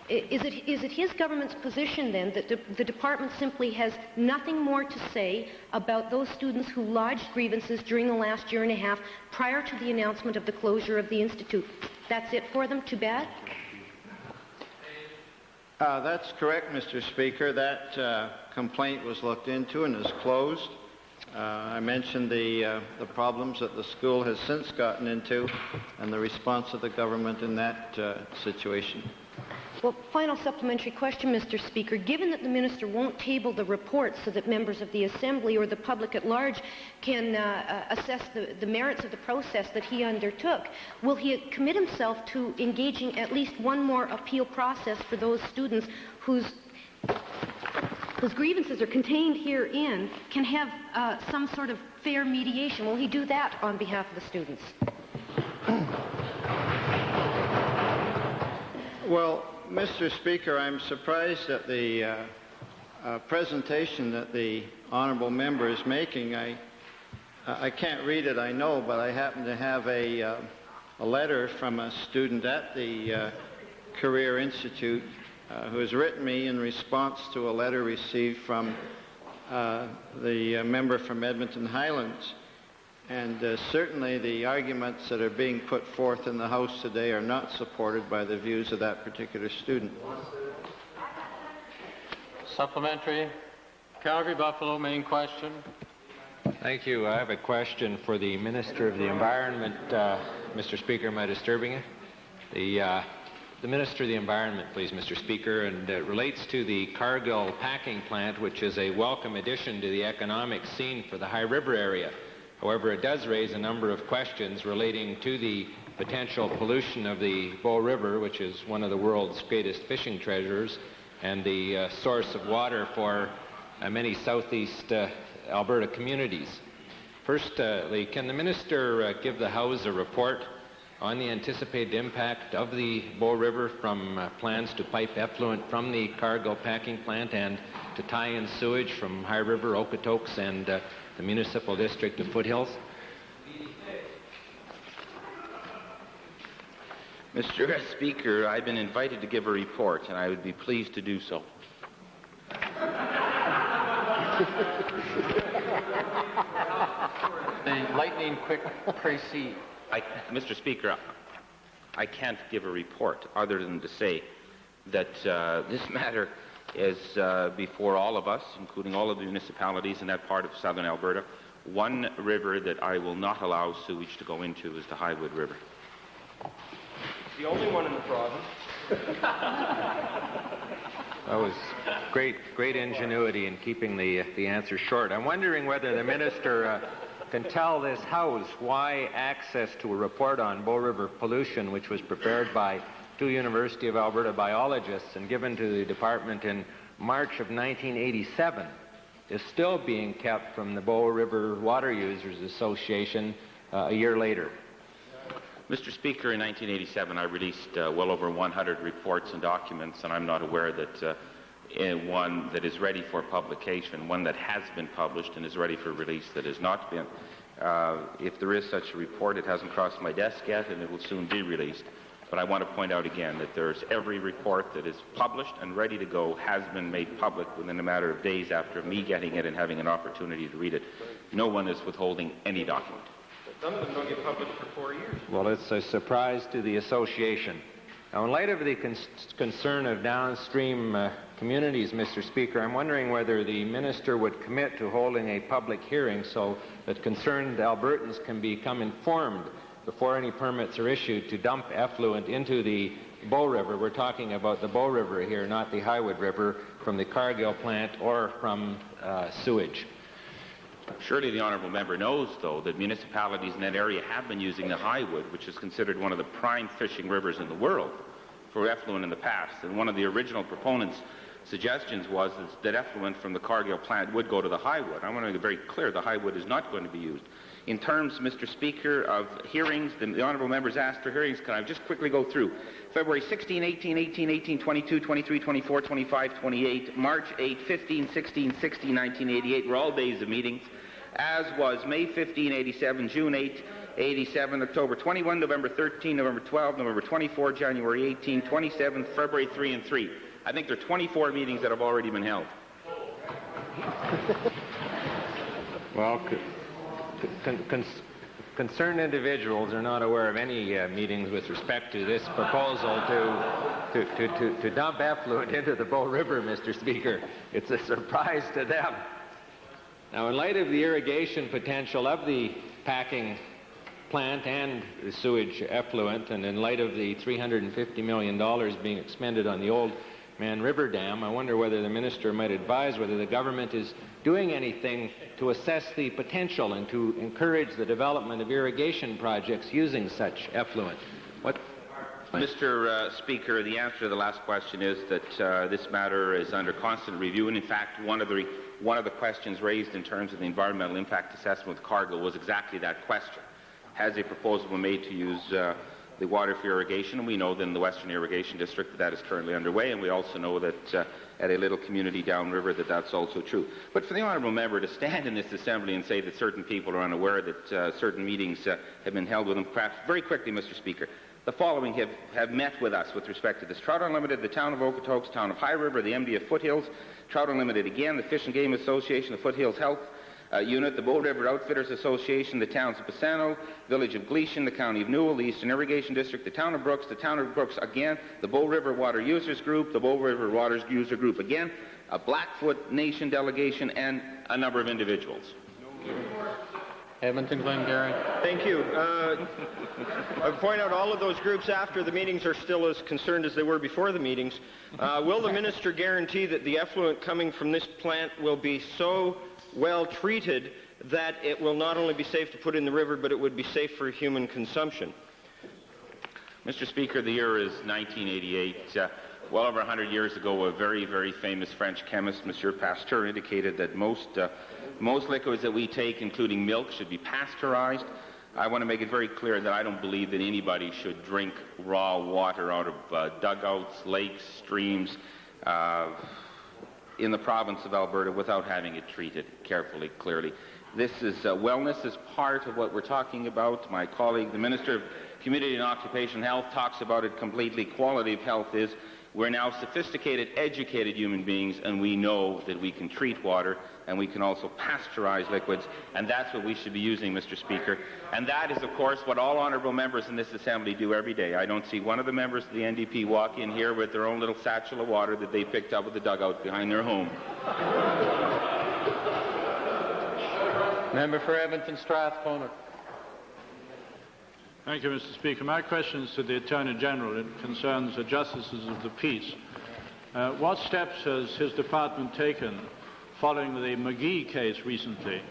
it his government's position, then, that the department simply has nothing more to say about those students who lodged grievances during the last year and a half prior to the announcement of the closure of the Institute? That's it for them? Too bad? That's correct, Mr. Speaker. That complaint was looked into and is closed. I mentioned the problems that the school has since gotten into and the response of the government in that situation. Well, final supplementary question, Mr. Speaker. Given that the minister won't table the report so that members of the Assembly or the public at large can assess the merits of the process that he undertook, will he commit himself to engaging at least one more appeal process for those students whose grievances are contained herein, can have some sort of fair mediation? Will he do that on behalf of the students? Well, Mr. Speaker, I'm surprised at the presentation that the honourable member is making. I can't read it, I know, but I happen to have a letter from a student at the Career Institute who has written me in response to a letter received from the member from Edmonton Highlands. And certainly the arguments that are being put forth in the House today are not supported by the views of that particular student. Supplementary. Calgary Buffalo, main question. Thank you. I have a question for the Minister of the Environment. Mr. Speaker, am I disturbing you? The Minister of the Environment, please, Mr. Speaker, and it relates to the Cargill packing plant, which is a welcome addition to the economic scene for the High River area. However, it does raise a number of questions relating to the potential pollution of the Bow River, which is one of the world's greatest fishing treasures and the source of water for many southeast Alberta communities. Firstly, can the Minister give the House a report on the anticipated impact of the Bow River from plans to pipe effluent from the Cargill packing plant and to tie in sewage from High River, Okotoks, and the municipal district of Foothills? Mr. Speaker, I've been invited to give a report, and I would be pleased to do so. The lightning quick précis. Mr. Speaker, I can't give a report other than to say that this matter is before all of us, including all of the municipalities in that part of southern Alberta. One river that I will not allow sewage to go into is the Highwood River. The only one in the province. That was great ingenuity in keeping the answer short. I'm wondering whether the minister can tell this House why access to a report on Bow River pollution, which was prepared by two University of Alberta biologists and given to the department in March of 1987, is still being kept from the Bow River Water Users Association a year later. Mr. Speaker, in 1987 I released well over 100 reports and documents, and I'm not aware that one that is ready for publication, one that has been published and is ready for release that has not been. If there is such a report, it hasn't crossed my desk yet, and it will soon be released. But I want to point out again that there's every report that is published and ready to go has been made public within a matter of days after me getting it and having an opportunity to read it. No one is withholding any document. Some of them don't get published for 4 years. Well, it's a surprise to the association. Now, in light of the concern of downstream communities, Mr. Speaker, I'm wondering whether the minister would commit to holding a public hearing so that concerned Albertans can become informed before any permits are issued to dump effluent into the Bow River. We're talking about the Bow River here, not the Highwood River, from the Cargill plant or from sewage. Surely the honourable member knows, though, that municipalities in that area have been using the Highwood, which is considered one of the prime fishing rivers in the world, for effluent in the past. And one of the original proponents' suggestions was that effluent from the Cargill plant would go to the Highwood. I want to make it very clear the Highwood is not going to be used. In terms, Mr. Speaker, of hearings, the honourable members asked for hearings. Can I just quickly go through? February 16, 18, 18, 18, 22, 23, 24, 25, 28, March 8, 15, 16, 16, 1988 were all days of meetings, as was May 15, 87, June 8, 87, October 21, November 13, November 12, November 24, January 18, 27, February 3 and 3. I think there are 24 meetings that have already been held. Well, concerned individuals are not aware of any meetings with respect to this proposal to dump effluent into the Bow River, Mr. Speaker. It's a surprise to them. Now, in light of the irrigation potential of the packing plant and the sewage effluent, and in light of the $350 million being expended on the Old Man River Dam, I wonder whether the minister might advise whether the government is doing anything to assess the potential and to encourage the development of irrigation projects using such effluent. Mr. Speaker, the answer to the last question is that this matter is under constant review, and in fact, one of the questions raised in terms of the environmental impact assessment with Cargill was exactly that question. Has a proposal been made to use the water for irrigation? And we know that in the Western Irrigation District that is currently underway, and we also know that at a little community downriver that that's also true. But for the honourable member to stand in this assembly and say that certain people are unaware that certain meetings have been held with them, perhaps very quickly, Mr. Speaker, the following have met with us with respect to this. Trout Unlimited, the Town of Okotoks, Town of High River, the MD of Foothills, Trout Unlimited again, the Fish and Game Association, the Foothills Health Unit, the Bow River Outfitters Association, the towns of Pisano, Village of Gleason, the County of Newell, the Eastern Irrigation District, the Town of Brooks again, the Bow River Water Users Group, the Bow River Water User Group again, a Blackfoot Nation delegation, and a number of individuals. Edmonton, Glengarry. Thank you. I point out all of those groups after the meetings are still as concerned as they were before the meetings. Will the minister guarantee that the effluent coming from this plant will be so well treated that it will not only be safe to put in the river, but it would be safe for human consumption? Mr. Speaker, the year is 1988. Well over 100 years ago, a very, very famous French chemist, Monsieur Pasteur, indicated that most liquids that we take, including milk, should be pasteurized. I want to make it very clear that I don't believe that anybody should drink raw water out of dugouts, lakes, streams in the province of Alberta without having it treated carefully, clearly. This is wellness is part of what we're talking about. My colleague, the Minister of Community and Occupational Health, talks about it completely. Quality of health is We're now sophisticated, educated human beings, and we know that we can treat water and we can also pasteurize liquids, and that's what we should be using, Mr. Speaker. And that is, of course, what all honourable members in this Assembly do every day. I don't see one of the members of the NDP walk in here with their own little satchel of water that they picked up at the dugout behind their home. Member for Edmonton Strathcona. Thank you, Mr. Speaker. My question is to the Attorney General. It concerns the Justices of the Peace. What steps has his department taken following the McGee case recently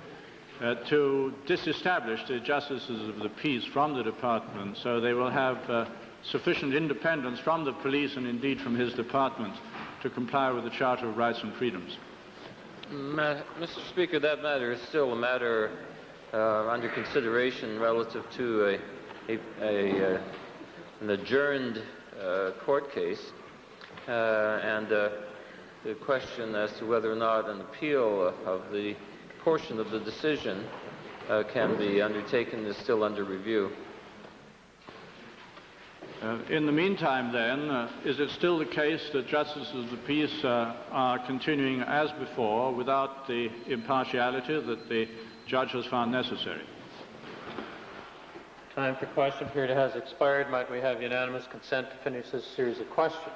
to disestablish the Justices of the Peace from the department so they will have sufficient independence from the police and indeed from his department to comply with the Charter of Rights and Freedoms? Mr. Speaker, that matter is still a matter under consideration relative to an adjourned court case, and the question as to whether or not an appeal of the portion of the decision can be undertaken is still under review. In the meantime, then, is it still the case that Justices of the Peace are continuing as before without the impartiality that the judge has found necessary? Time for question period has expired. Might we have unanimous consent to finish this series of questions?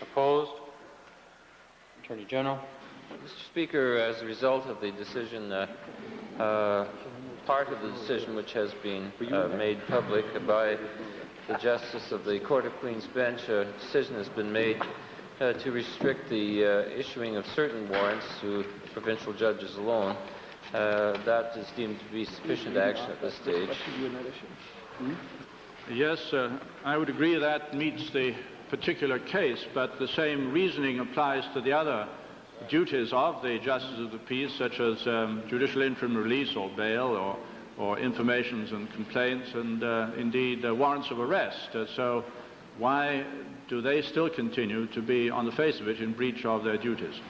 Opposed? Attorney General. Mr. Speaker, as a result of the decision, part of the decision which has been made public by the Justice of the Court of Queen's Bench, a decision has been made to restrict the issuing of certain warrants to provincial judges alone. That is deemed to be sufficient action at this stage. Yes, I would agree that meets the particular case, but the same reasoning applies to the other duties of the Justices of the Peace, such as judicial interim release or bail or informations and complaints and indeed warrants of arrest. So why do they still continue to be, on the face of it, in breach of their duties?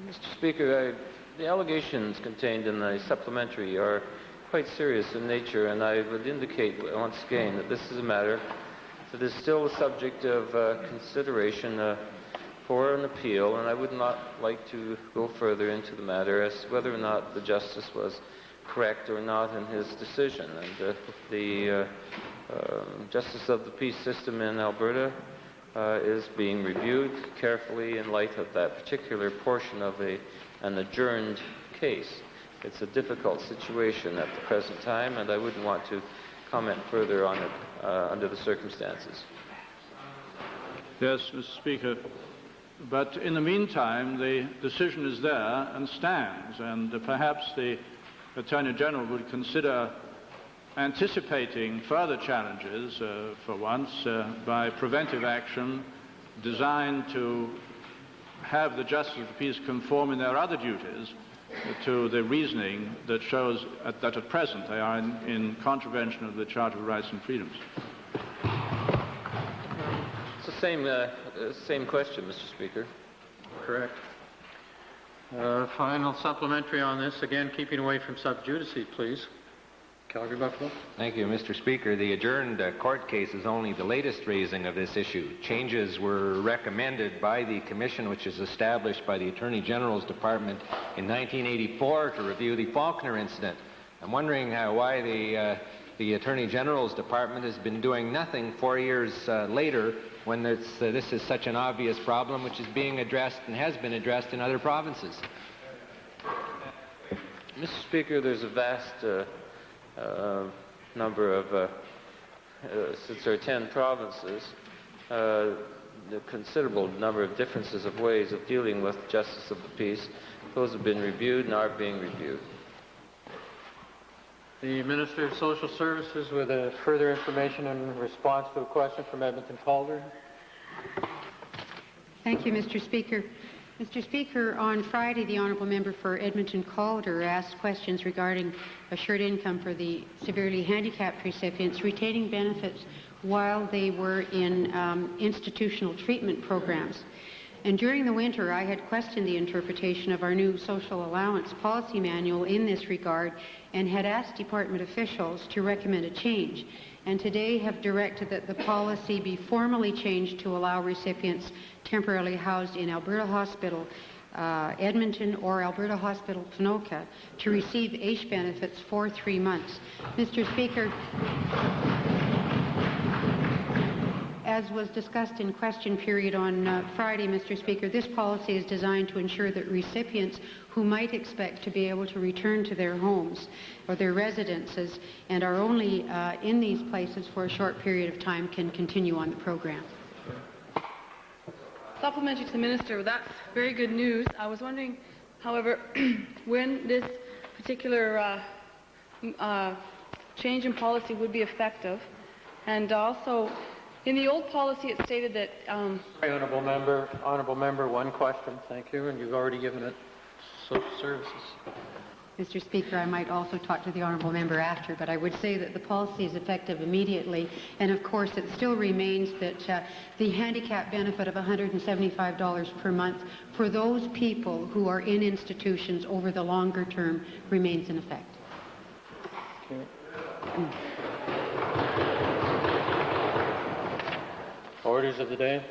Mr. Speaker, the allegations contained in the supplementary are quite serious in nature, and I would indicate once again that this is a matter that is still a subject of consideration for an appeal, and I would not like to go further into the matter as to whether or not the Justice was correct or not in his decision. And the Justice of the Peace system in Alberta is being reviewed carefully in light of that particular portion of an adjourned case. It's a difficult situation at the present time, and I wouldn't want to comment further on it under the circumstances. Yes, Mr. Speaker. But in the meantime, the decision is there and stands, and perhaps the Attorney General would consider anticipating further challenges, for once, by preventive action designed to have the Justice of the Peace conform in their other duties to the reasoning that shows that at present they are in contravention of the Charter of Rights and Freedoms. It's the same question, Mr. Speaker. Correct. Final supplementary on this, again keeping away from sub judice, please. Calgary Buffalo. Thank you, Mr. Speaker. The adjourned court case is only the latest raising of this issue. Changes were recommended by the commission, which is established by the Attorney General's Department in 1984 to review the Faulkner incident. I'm wondering why the Attorney General's Department has been doing nothing 4 years later when this is such an obvious problem which is being addressed and has been addressed in other provinces. Mr. Speaker, there's a vast number of, since there are 10 provinces, a considerable number of differences of ways of dealing with justice of the peace. Those have been reviewed and are being reviewed. The Minister of Social Services with further information in response to a question from Edmonton Calder. Thank you, Mr. Speaker. Mr. Speaker, on Friday, the Honourable Member for Edmonton Calder asked questions regarding assured income for the severely handicapped recipients retaining benefits while they were in institutional treatment programs. And during the winter, I had questioned the interpretation of our new social allowance policy manual in this regard and had asked department officials to recommend a change. and today have directed that the policy be formally changed to allow recipients temporarily housed in Alberta Hospital Edmonton or Alberta Hospital Ponoka to receive AISH benefits for 3 months. Mr. Speaker, as was discussed in question period on Friday, Mr. Speaker, this policy is designed to ensure that recipients who might expect to be able to return to their homes or their residences and are only in these places for a short period of time can continue on the program. Supplementary to the Minister, that's very good news. I was wondering, however, when this particular change in policy would be effective, and also in the old policy it stated that... Honourable member, one question, thank you, and you've already given it social services. Mr. Speaker, I might also talk to the honourable member after, but I would say that the policy is effective immediately, and of course it still remains that the handicap benefit of $175 per month for those people who are in institutions over the longer term remains in effect. Orders of the day.